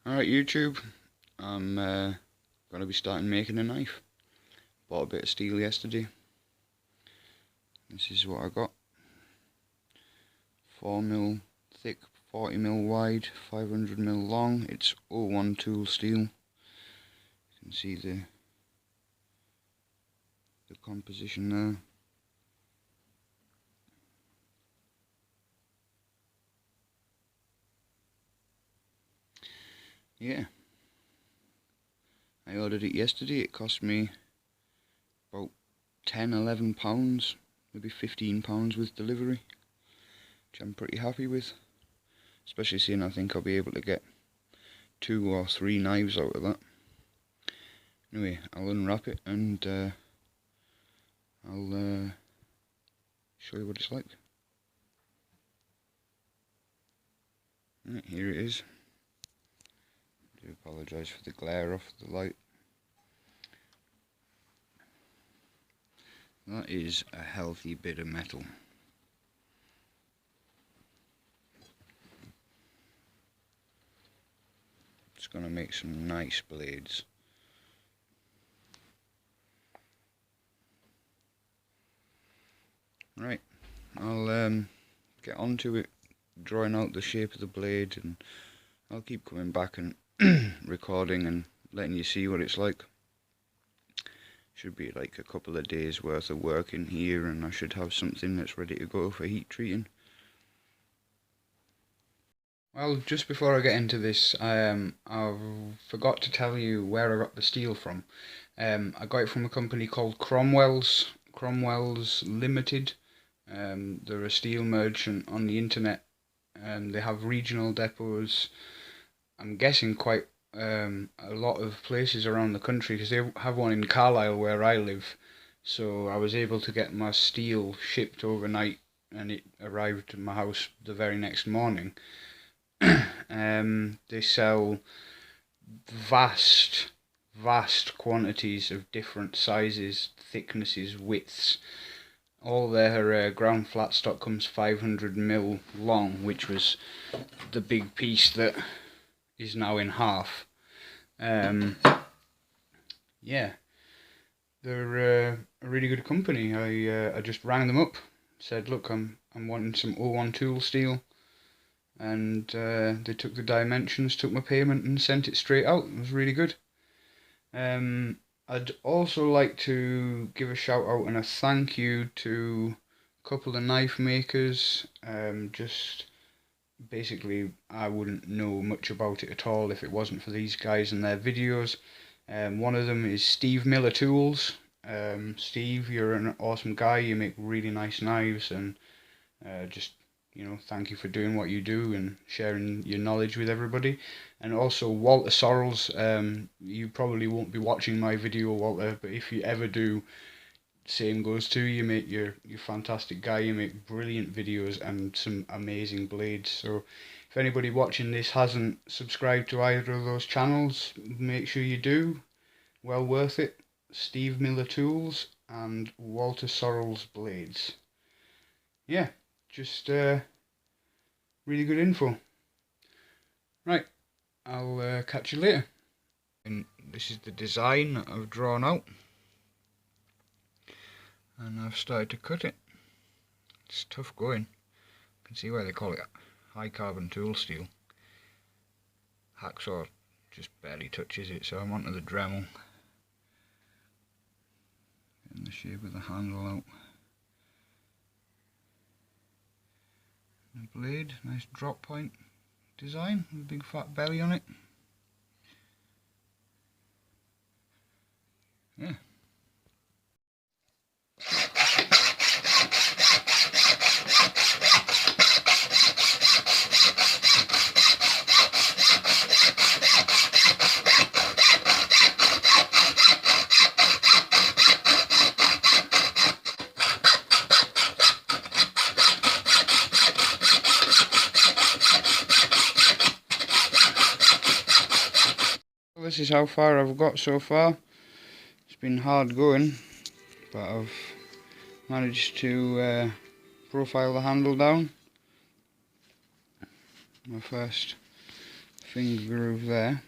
Alright YouTube, I'm going to be starting making a knife. Bought a bit of steel yesterday. This is what I got. 4mm thick, 40mm wide, 500mm long. It's 01 tool steel. You can see the composition there. Yeah, I ordered it yesterday. It cost me about £10–11, maybe £15 with delivery, which I'm pretty happy with, especially seeing I think I'll be able to get 2 or 3 knives out of that. Anyway, I'll unwrap it and I'll show you what it's like. Right, here it is. I do apologise for the glare off the light. That is a healthy bit of metal. It's going to make some nice blades. Right, I'll get onto it, drawing out the shape of the blade, and I'll keep coming back and recording and letting you see what it's like. Should be like a couple of days worth of work in here, and I should have something that's ready to go for heat treating. Well, just before I get into this, I forgot to tell you where I got the steel from. I got it from a company called Cromwell's Limited. They're a steel merchant on the internet. They have regional depots. I'm guessing quite a lot of places around the country, because they have one in Carlisle where I live. So I was able to get my steel shipped overnight, and it arrived at my house the very next morning. They sell vast quantities of different sizes, thicknesses, widths. All their ground flat stock comes 500mm long, which was the big piece that is now in half. Yeah, they're a really good company. I just rang them up, said, look, I'm wanting some 01 tool steel, and they took the dimensions, took my payment, and sent it straight out. It was really good. I'd also like to give a shout out and a thank you to a couple of knife makers. Just basically, I wouldn't know much about it at all if it wasn't for these guys and their videos. One of them is Steve Miller Tools. Steve, you're an awesome guy. You make really nice knives, and just, thank you for doing what you do and sharing your knowledge with everybody. And also Walter Sorrells. You probably won't be watching my video, Walter, but if you ever do, same goes to you, mate. You're fantastic guy. You make brilliant videos and some amazing blades. So if anybody watching this hasn't subscribed to either of those channels, make sure you do. Well worth it. Steve Miller Tools and Walter Sorrells Blades. Yeah, just really good info. Right, I'll catch you later. And this is the design that I've drawn out, and I've started to cut it. It's tough going. You can see why they call it high carbon tool steel. Hacksaw just barely touches it, so I'm onto the Dremel. Getting the shape of the handle out. The blade, nice drop point design with a big fat belly on it. Yeah. This is how far I've got so far. It's been hard going, but I've managed to profile the handle down. My first finger groove there.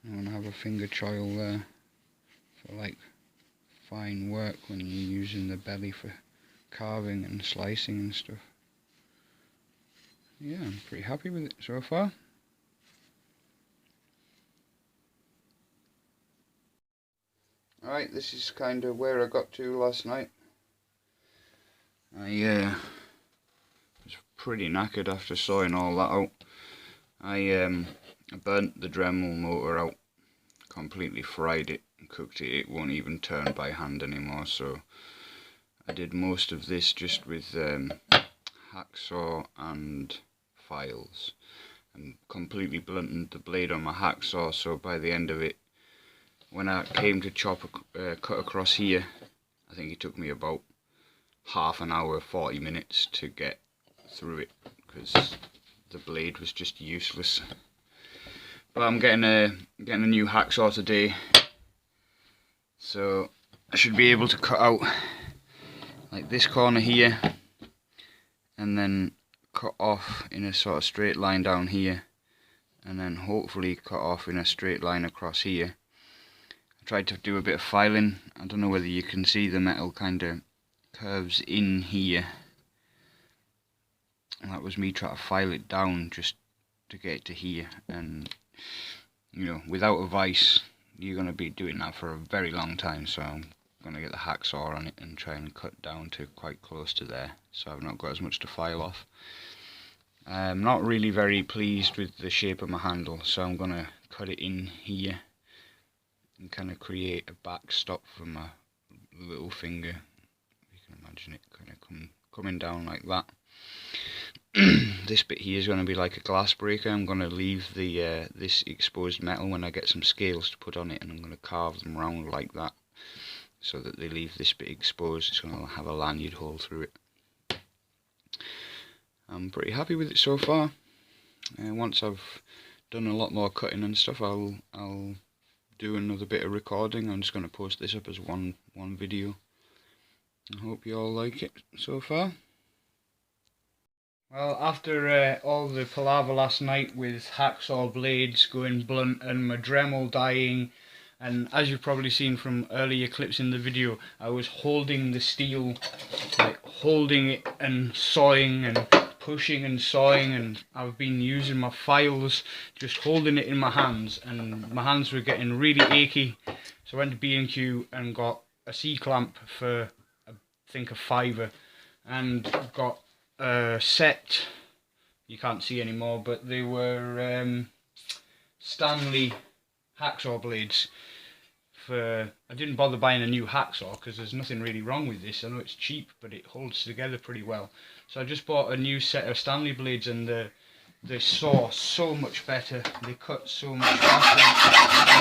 I want to have a finger choil there for like fine work when you're using the belly for carving and slicing and stuff. Yeah, I'm pretty happy with it so far. Alright, this is kind of where I got to last night. I was pretty knackered after sawing all that out. I burnt the Dremel motor out, completely fried it and cooked it. It won't even turn by hand anymore, so I did most of this just with hacksaw and files, and completely blunted the blade on my hacksaw, so by the end of it, when I came to cut across here, I think it took me about half an hour, 40 minutes to get through it, because the blade was just useless. But I'm getting a new hacksaw today, so I should be able to cut out like this corner here, and then cut off in a sort of straight line down here, and then hopefully cut off in a straight line across here. I tried to do a bit of filing. I don't know whether you can see the metal kind of curves in here, and that was me trying to file it down just to get it to here. And you know, without a vise you're going to be doing that for a very long time, so I'm going to get the hacksaw on it and try and cut down to quite close to there, so I've not got as much to file off. I'm not really very pleased with the shape of my handle, so I'm going to cut it in here and kind of create a backstop for my little finger. You can imagine it kind of coming down like that. This bit here is going to be like a glass breaker. I'm going to leave the this exposed metal when I get some scales to put on it, and I'm going to carve them round like that so that they leave this bit exposed. It's going to have a lanyard hole through it. I'm pretty happy with it so far. Once I've done a lot more cutting and stuff, I'll do another bit of recording. I'm just going to post this up as one video. I hope you all like it so far. Well, after all the palaver last night with hacksaw blades going blunt and my Dremel dying, and as you've probably seen from earlier clips in the video, I was holding the steel, like holding it and sawing and pushing and sawing, and I've been using my files, just holding it in my hands, and my hands were getting really achy, so I went to B&Q and got a C-clamp for I think a £5, and got a set, you can't see anymore, but they were Stanley hacksaw blades. I didn't bother buying a new hacksaw because there's nothing really wrong with this. I know it's cheap, but it holds together pretty well. So I just bought a new set of Stanley blades, and they saw so much better. They cut so much faster.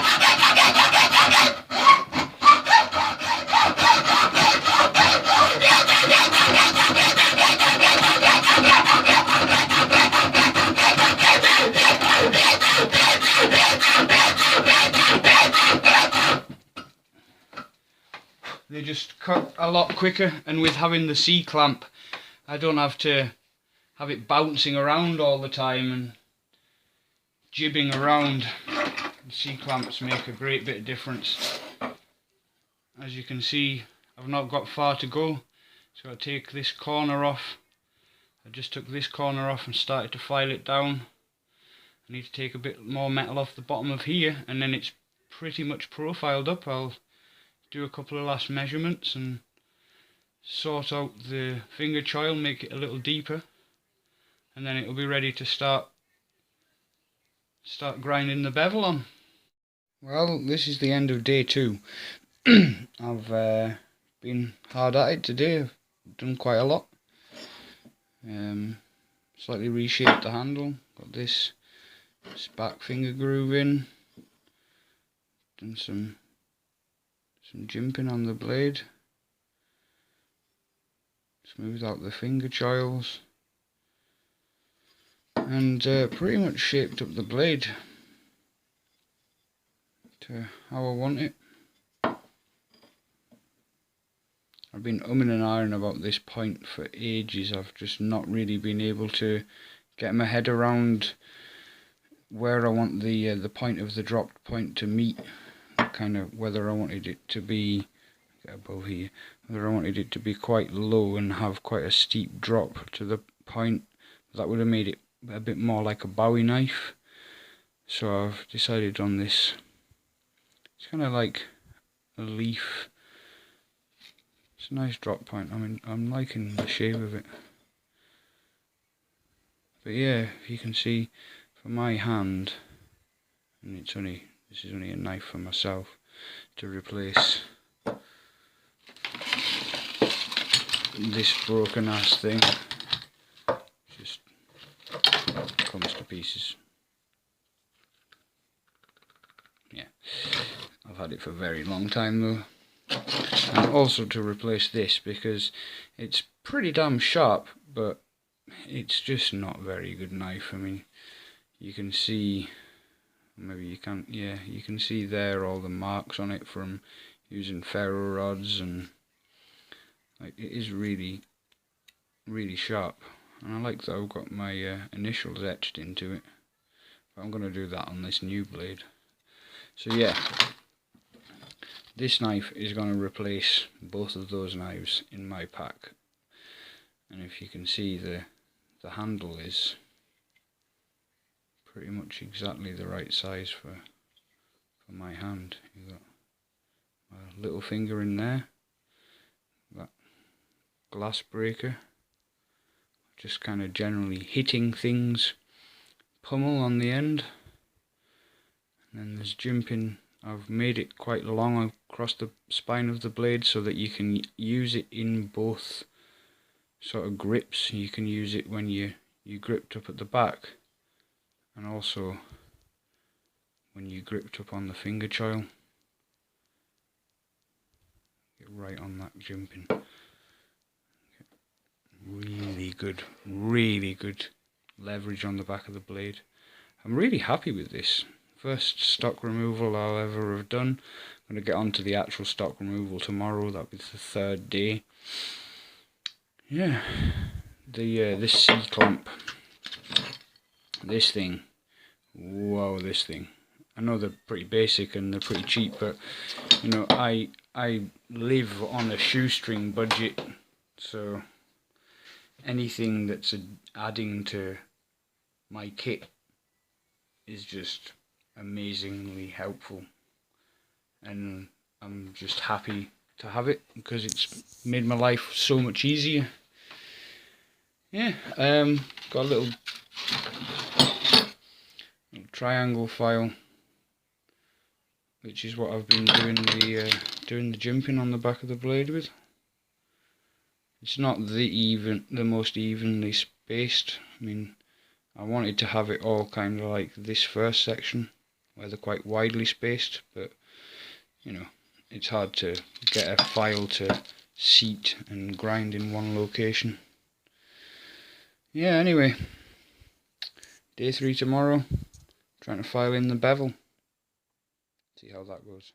They just cut a lot quicker, and with having the C-clamp, I don't have to have it bouncing around all the time and jibbing around. The C-clamps make a great bit of difference. As you can see, I've not got far to go, so I'll take this corner off. I just took this corner off and started to file it down. I need to take a bit more metal off the bottom of here, and then it's pretty much profiled up. I'll do a couple of last measurements and sort out the finger choil, make it a little deeper, and then it'll be ready to start grinding the bevel on. Well, this is the end of day 2. I've been hard at it today. I've done quite a lot. Slightly reshaped the handle, got this back finger groove in, done some jimping on the blade, smoothed out the finger choils, and pretty much shaped up the blade to how I want it. I I've been umming and ahhing about this point for ages. I've just not really been able to get my head around where I want the point of the dropped point to meet. Kind of whether I wanted it to be, get above here, whether I wanted it to be quite low and have quite a steep drop to the point. That would have made it a bit more like a Bowie knife. So I've decided on this. It's kind of like a leaf. It's a nice drop point. I mean, I'm liking the shape of it. But yeah, if you can see, for my hand, and this is only a knife for myself to replace this broken ass thing. Just comes to pieces. Yeah, I've had it for a very long time though. And also to replace this, because it's pretty damn sharp, but it's just not a very good knife. I mean, you can see, maybe you can't, yeah, you can see there all the marks on it from using ferro rods, and like, it is really sharp. And I like that I've got my initials etched into it, but I'm going to do that on this new blade. So yeah, this knife is going to replace both of those knives in my pack. And if you can see, the handle is pretty much exactly the right size for my hand. You've got my little finger in there, that glass breaker, just kind of generally hitting things, pummel on the end, and then there's jimping. I've made it quite long across the spine of the blade so that you can use it in both sort of grips. You can use it when you gripped up at the back, and also when you gripped up on the finger choil. Get right on that jimping. Really good leverage on the back of the blade. I'm really happy with this. First stock removal I'll ever have done. I'm going to get on to the actual stock removal tomorrow. That'll be the third day. Yeah, this C-clamp, this thing, wow, this thing. I know they're pretty basic and they're pretty cheap, but you know, I live on a shoestring budget, so anything that's adding to my kit is just amazingly helpful, and I'm just happy to have it because it's made my life so much easier. Yeah, got a little triangle file, which is what I've been doing the jimping on the back of the blade with. It's not the most evenly spaced. I mean, I wanted to have it all kind of like this first section, where they're quite widely spaced, but you know, it's hard to get a file to seat and grind in one location. Yeah, anyway, day 3 tomorrow, trying to file in the bevel, see how that goes.